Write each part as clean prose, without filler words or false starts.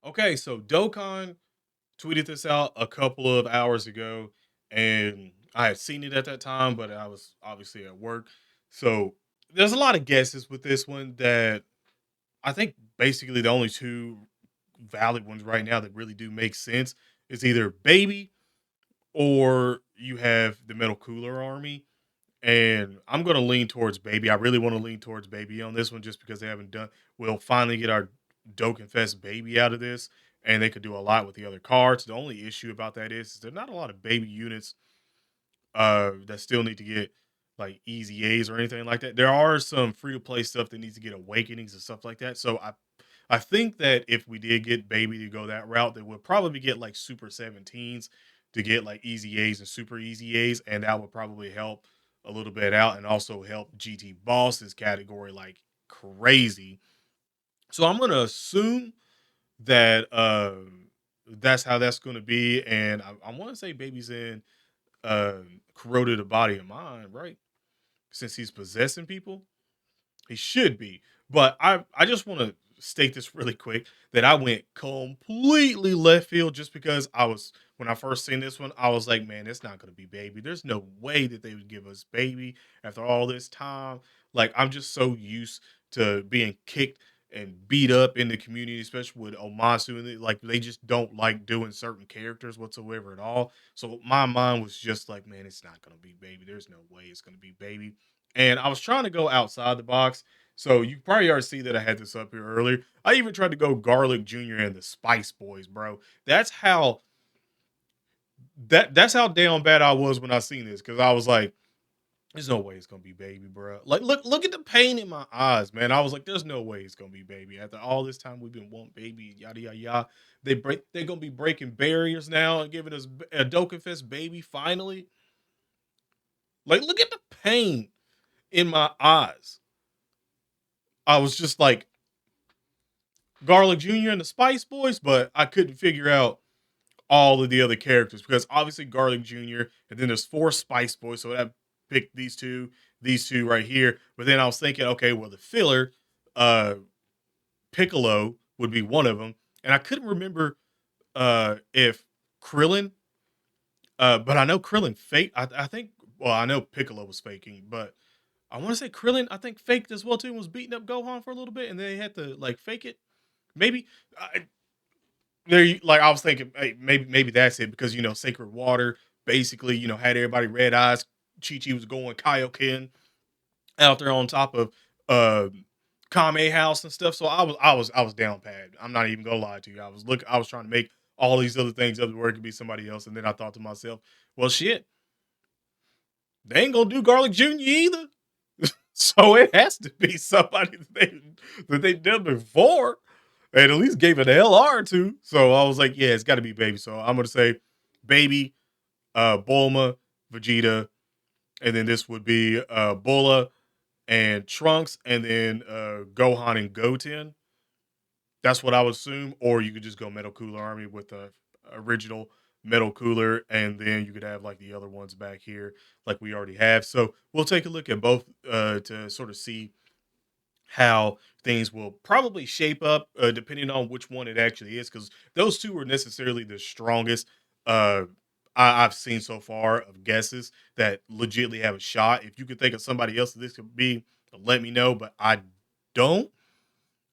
Okay, so Dokkan tweeted this out a couple of hours ago, and I had seen it at that time, but I was obviously at work. So there's a lot of guesses with this one that I think basically the only two valid ones right now that really do make sense is either Baby or you have the Metal Cooler Army. And I'm gonna lean towards Baby. I really want to lean towards Baby on this one just because they haven't done. We'll finally get our Dokkan Fest Baby out of this, and they could do a lot with the other cards. The only issue about that is there's not a lot of Baby units that still need to get like easy A's or anything like that. There are some free to play stuff that needs to get awakenings and stuff like that. So I think that if we did get Baby to go that route, that we'll probably get like Super 17s to get like easy A's and super easy A's, and that would probably help a little bit out and also help GT Bosses category like crazy. So I'm gonna assume that that's how that's gonna be, and I want to say Baby's in corroded the body of mind, right? Since he's possessing people. He should be. But I just want to state this really quick that I went completely left field just because I was when I first seen this one, I was like, man, it's not gonna be Baby. There's no way that they would give us Baby after all this time. Like I'm just so used to being kicked and beat up in the community, especially with Omasu, and like they just don't like doing certain characters whatsoever at all. So my mind was just like, man, it's not gonna be Baby. There's no way it's gonna be Baby. And I was trying to go outside the box, so you probably already see that I had this up here earlier. I even tried to go Garlic Jr. and the Spice Boys, bro. That's how down bad I was when I seen this because I was like, "There's no way it's gonna be Baby, bro." Like, look at the pain in my eyes, man. I was like, "There's no way it's gonna be Baby." After all this time we've been wanting Baby, yada yada yada. They're gonna be breaking barriers now and giving us a Dokkan Fest Baby finally. Like, look at the pain in my eyes. I was just like, Garlic Jr. and the Spice Boys, but I couldn't figure out all of the other characters because obviously Garlic Jr. and then there's four Spice Boys, so that picked these two right here. But then I was thinking, okay, well the filler, uh, Piccolo would be one of them, and I couldn't remember if Krillin, but I know Krillin fake. I think, well, I know Piccolo was faking, but I want to say Krillin, I think faked as well too, and was beating up Gohan for a little bit, and they had to like fake it. Maybe like I was thinking, hey, maybe that's it because Sacred Water basically had everybody red eyes. Chi Chi was going Kaioken out there on top of uh Kame House and stuff. So I was down bad. I'm not even gonna lie to you. I was trying to make all these other things up where it could be somebody else, and then I thought to myself, well, shit, they ain't gonna do Garlic Jr. either. So it has to be somebody that they did before and at least gave it an LR to. So I was like, yeah, it's got to be Baby. So I'm gonna say Baby, Bulma, Vegeta, and then this would be Bulla and Trunks, and then Gohan and Goten. That's what I would assume. Or you could just go Metal Cooler Army with the original Metal Cooler, and then you could have like the other ones back here, like we already have. So we'll take a look at both to sort of see how things will probably shape up depending on which one it actually is, because those two are necessarily the strongest uh, I've seen so far of guesses that legitimately have a shot. If you could think of somebody else that this could be, let me know. But don't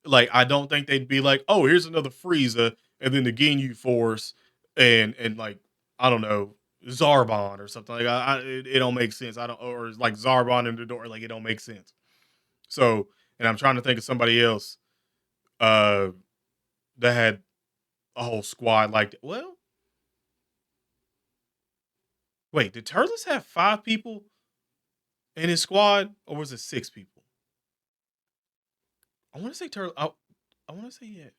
I don't think they'd be like, oh, here's another Frieza, and then the Ginyu Force, and like I don't know, Zarbon or something like it don't make sense. I don't or like Zarbon in the door, like it don't make sense. So, and I'm trying to think of somebody else uh that had a whole squad like that. Well, wait, did Turles have 5 people in his squad, or was it 6 people? I want to say Turles. I want to say yeah,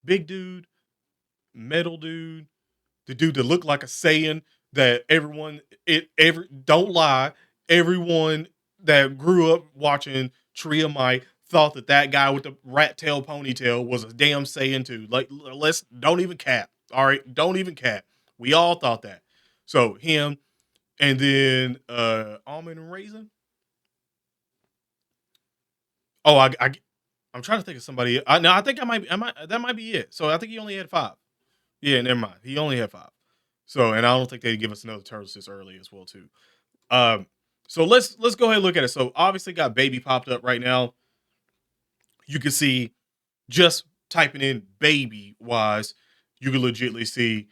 big dude, metal dude, the dude that looked like a Saiyan. That everyone, don't lie, everyone that grew up watching Tree of Might thought that guy with the rat tail ponytail was a damn Saiyan too. Like, let's don't even cap. All right, don't even cap. We all thought that. So him, and then almond and raisin. Oh, I'm trying to think of somebody. No, I think that might be it. So I think he only had 5. Yeah, never mind. He only had 5. So, and I don't think they'd give us another turtle this early as well too. Um, so let's go ahead and look at it. So obviously got baby popped up right now. You can see just typing in baby wise, you can legitly see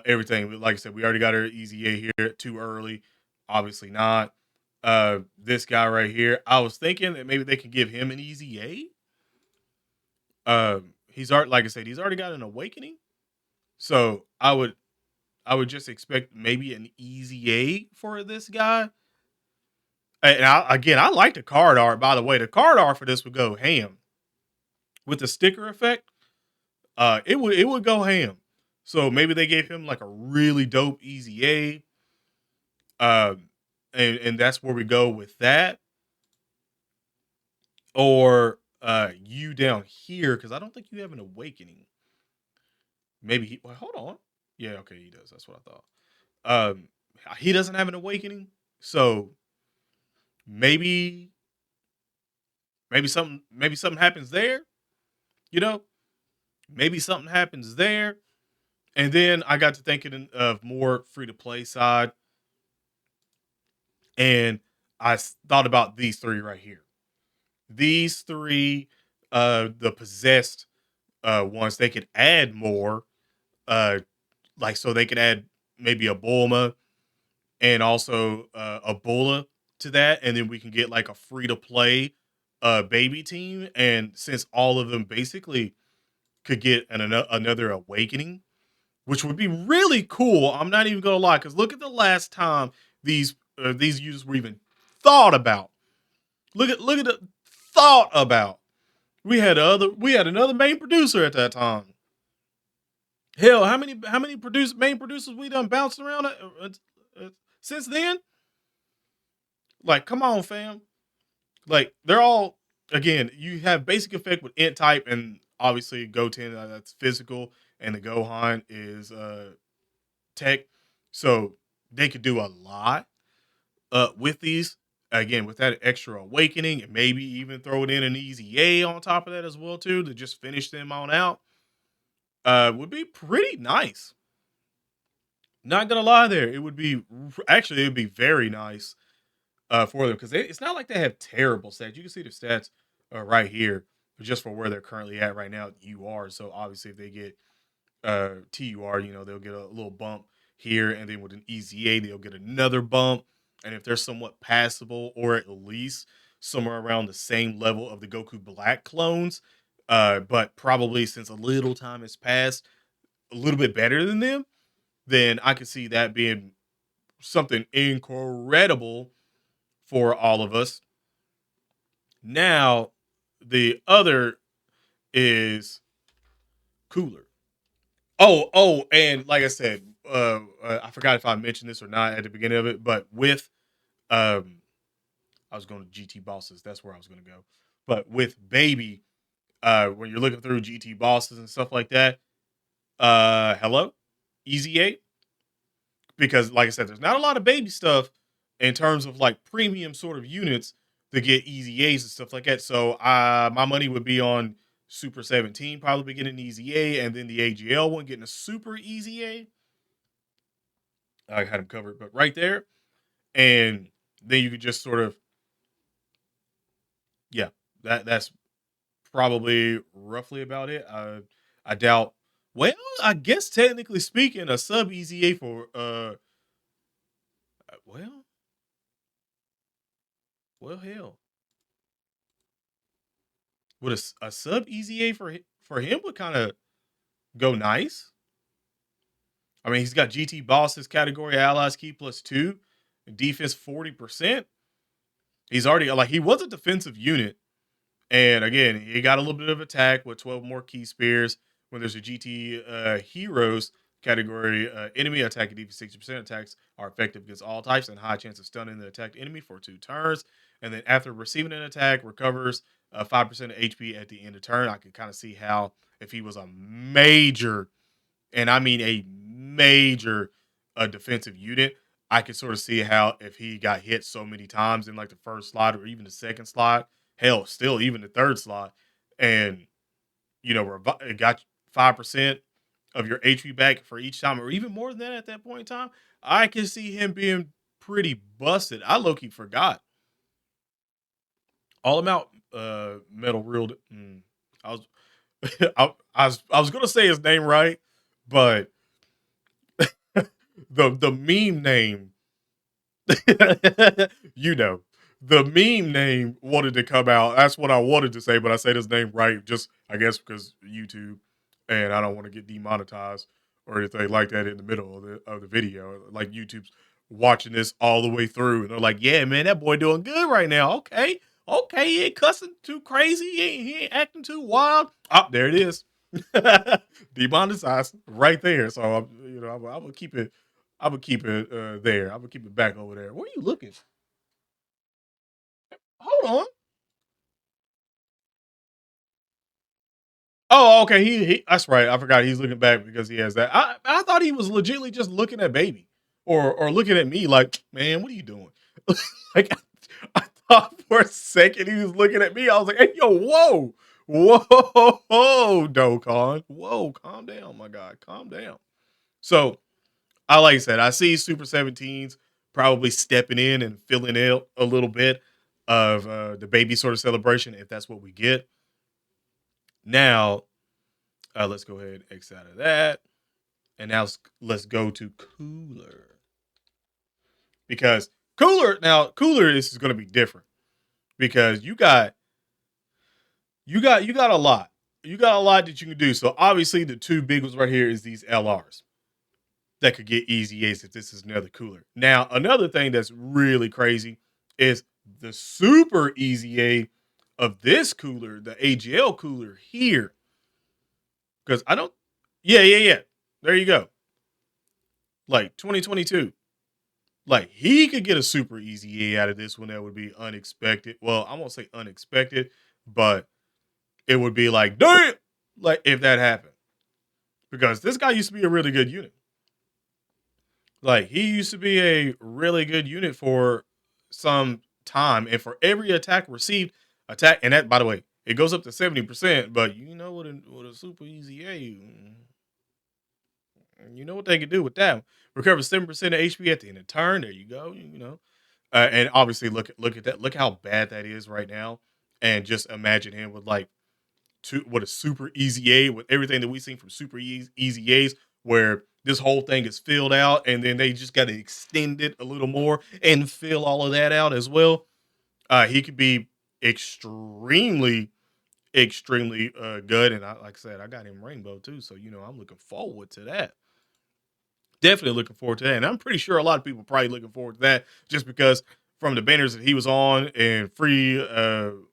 everything. Like I said, we already got our easy A here too early. Obviously not. This guy right here, I was thinking that maybe they could give him an easy A. He's already, like I said, he's already got an awakening. So I would just expect maybe an easy A for this guy. And again, I like the card art. By the way, the card art for this would go ham with the sticker effect. It would go ham. So maybe they gave him like a really dope easy A. And that's where we go with that. Or you down here, because I don't think you have an awakening. Maybe well, hold on. Yeah, okay, he does. That's what I thought. Um he doesn't have an awakening. So maybe maybe something happens there, you know? Maybe something happens there. And then I got to thinking of more free to play side, and thought about these three right here. These three, the possessed ones, they could add more, uh, like so they could add maybe a Bulma and also a Bulla to that, and then we can get like a free to play baby team. And since all of them basically could get another awakening, which would be really cool. I'm not even gonna lie, because look at the last time these users were even thought about. Look at the thought about. We had another main producer at that time. Hell, how many main producers we done bounced around since then? Like, come on, fam. Like, they're all, again. You have basic effect with int type, and obviously Goten, that's physical, and the Gohan is tech. So they could do a lot with these. Again, with that extra awakening, and maybe even throw it in an easy A on top of that as well too, to just finish them on out. Would be pretty nice. Not gonna lie, there it would be actually it'd be very nice for them, because it's not like they have terrible stats. You can see the stats right here, just for where they're currently at right now. You are so obviously if they get TUR, they'll get a little bump here, and then with an EZA, they'll get another bump. And if they're somewhat passable, or at least somewhere around the same level of the Goku Black clones, but probably since a little time has passed, a little bit better than them, then I could see that being something incredible for all of us. Now, the other is cooler. And like I said, I forgot if I mentioned this or not at the beginning of it, but with um, I was going to GT bosses. That's where I was going to go. But with baby, when you're looking through GT bosses and stuff like that, hello, easy eight, because like I said, there's not a lot of baby stuff in terms of like premium sort of units to get easy A's and stuff like that. So my money would be on Super 17 probably getting an easy A, and then the AGL one getting a super easy A. I had them covered, but right there, and then you could just sort of, yeah, that's probably roughly about it. I doubt. Well, I guess technically speaking, a sub easy A for well, hell, would a sub easy A for him would kind of go nice. I mean, he's got GT bosses category allies key +2, defense 40%. He's already like he was a defensive unit. And again, he got a little bit of attack with 12 more key spears. When there's a GT heroes category, enemy attack and defense 60% attacks are effective against all types and high chance of stunning the attacked enemy for 2 turns. And then after receiving an attack, recovers 5% of HP at the end of turn. I can kind of see how if he was a major, and I mean a major defensive unit, I could sort of see how if he got hit so many times in like the first slot or even the second slot, hell, still even the third slot, and it got 5% of your HP back for each time, or even more than that at that point in time, I can see him being pretty busted. I low key forgot all about metal real. I was I was gonna say his name right, but the meme name, you know, the meme name wanted to come out. That's what I wanted to say, but I said his name right, just I guess because YouTube, and I don't want to get demonetized or anything like that in the middle of the video. Like YouTube's watching this all the way through, and they're like, "Yeah, man, that boy doing good right now. Okay, okay, he ain't cussing too crazy, he ain't acting too wild. Oh, there it is, demonetized right there. So I'm gonna keep it. I'm gonna keep it there. I'm gonna keep it back over there. Where are you looking? Hold on. Oh, okay. He that's right. I forgot he's looking back because he has that. I thought he was legitimately just looking at baby or looking at me like, man, what are you doing? Like I thought for a second he was looking at me. I was like, hey, yo, whoa, whoa, Dokkan, whoa, calm down, my guy, calm down. So I like I said, I see Super 17s probably stepping in and filling in a little bit of the baby sort of celebration if that's what we get. Now, let's go ahead and X out of that. And now let's go to Cooler. Because Cooler is going to be different because you got a lot. You got a lot that you can do. So obviously the two big ones right here is these LRs that could get easy A's if this is another Cooler. Now, another thing that's really crazy is the super easy A of this Cooler, the AGL Cooler here. Because I don't, yeah. There you go. Like 2022. Like he could get a super easy A out of this one that would be unexpected. Well, I won't say unexpected, but it would be like, damn, like if that happened. Because this guy used to be a really good unit. Like he used to be a really good unit for some time, and for every attack, and that by the way, it goes up to 70%. But you know what a super easy A, you know what they can do with that? Recover 7% of HP at the end of the turn. There you go. And obviously look at that. Look how bad that is right now, and just imagine him with like what a super easy A with everything that we've seen from super easy A's, where this whole thing is filled out, and then they just got to extend it a little more and fill all of that out as well. He could be extremely, extremely good, and like I said, I got him rainbow too, so I'm looking forward to that. Definitely looking forward to that, and I'm pretty sure a lot of people probably looking forward to that just because from the banners that he was on and free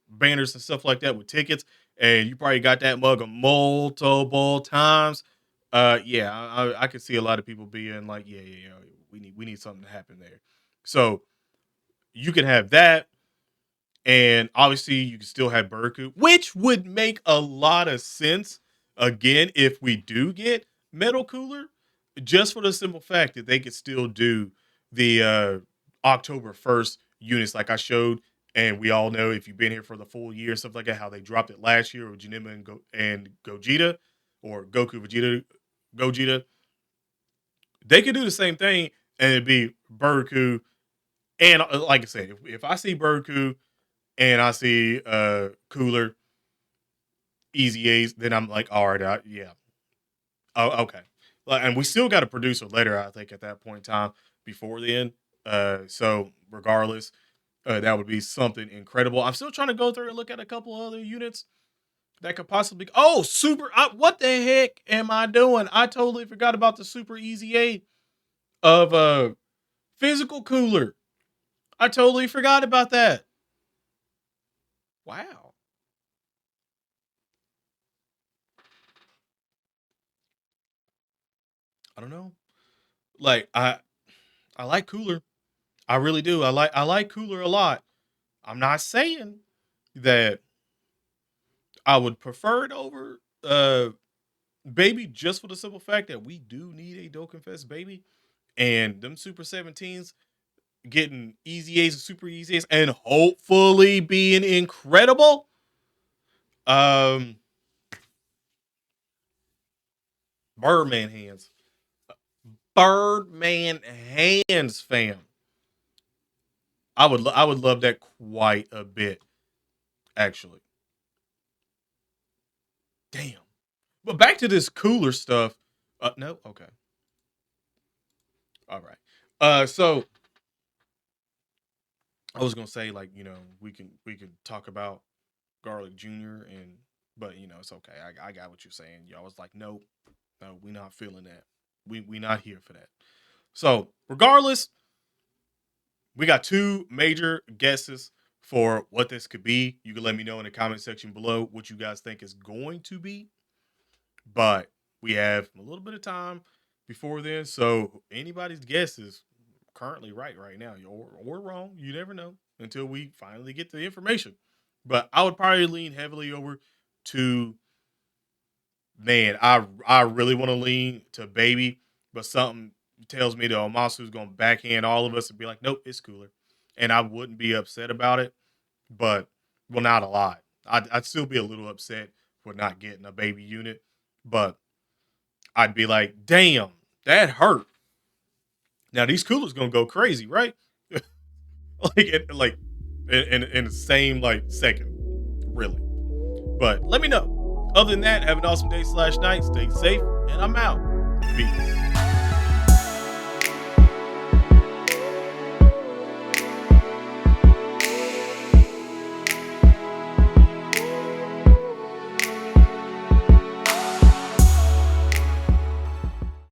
banners and stuff like that with tickets, and you probably got that mug multiple times. Yeah, I could see a lot of people being like, yeah, we need something to happen there. So you can have that, and obviously, you can still have Burku, which would make a lot of sense again if we do get Metal Cooler, just for the simple fact that they could still do the October 1st units like I showed. And we all know if you've been here for the full year, stuff like that, how they dropped it last year with Janima and Gogeta, or Goku Vegeta Gogeta. They could do the same thing, and it'd be Burku. And like I said, if I see Burku and I see Cooler, Easy A's, then I'm like, all right, yeah, oh, okay. And we still got to produce a letter, I think, at that point in time before then. So regardless, that would be something incredible. I'm still trying to go through and look at a couple other units that could possibly. Oh, super! What the heck am I doing? I totally forgot about the super easy A of physical Cooler. I totally forgot about that. Wow. I don't know. Like I like Cooler. I really do. I like Cooler a lot. I'm not saying that I would prefer it over Baby just for the simple fact that we do need a Dokkan Fest Baby, and them Super 17s getting easy A's and super easy A's and hopefully being incredible. Um, Birdman hands. Birdman hands, fam. I would love that quite a bit, actually. Damn. But back to this cooler stuff. No, okay, all right. So I was gonna say, like, we can talk about Garlic Jr. and but it's okay. I got what you're saying. Y'all was like, nope, no, we not feeling that. We not here for that. So regardless, we got two major guesses for what this could be. You can let me know in the comment section below what you guys think is going to be. But we have a little bit of time before then. So anybody's guess is currently right now. Or wrong. You never know until we finally get the information. But I would probably lean heavily over to man. I really want to lean to baby, but something tells me that Omasu's gonna backhand all of us and be like, nope, it's cooler. And I wouldn't be upset about it, but well, not a lot. I'd still be a little upset for not getting a baby unit, but I'd be like, damn, that hurt. Now these coolers gonna go crazy, right? Like in the same like second, really. But let me know. Other than that, have an awesome day/night. Stay safe, and I'm out. Peace.